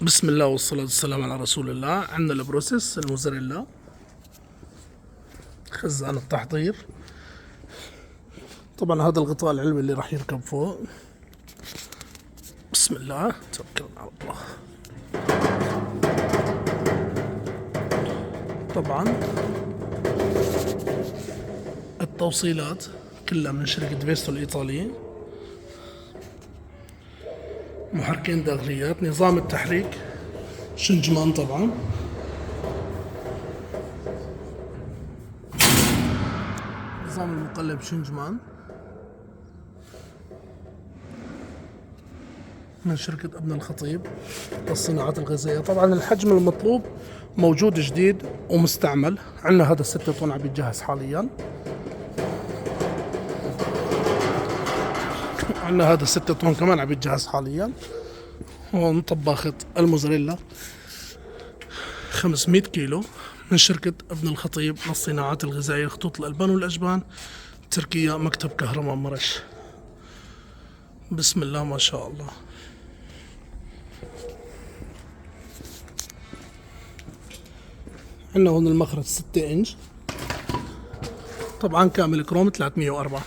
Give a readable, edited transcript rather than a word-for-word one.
بسم الله والصلاة والسلام على رسول الله. عندنا البروسيس الموزاريلا، خزان التحضير. طبعا هذا الغطاء العلوي اللي راح يركب فوق. بسم الله، توكلنا على الله. طبعا التوصيلات كلها من شركة فيستو الإيطالية. محركين داخليات، نظام التحريك شنجمان طبعا. نظام المقلب شنجمان من شركة ابن الخطيب للصناعات الغذائية. طبعا الحجم المطلوب موجود جديد ومستعمل. عندنا هذا 6 طن عم يتجهز حاليا. عندنا هذا 6 طن كمان عم يتجهز حاليا. هون طباخة الموزاريلا 500 كيلو من شركة ابن الخطيب للصناعات الغذائية، خطوط الألبان والأجبان، تركيا، مكتب كهرمان مرش. بسم الله ما شاء الله. عندنا هون المخرج 6 إنش، طبعا كامل كروم 304.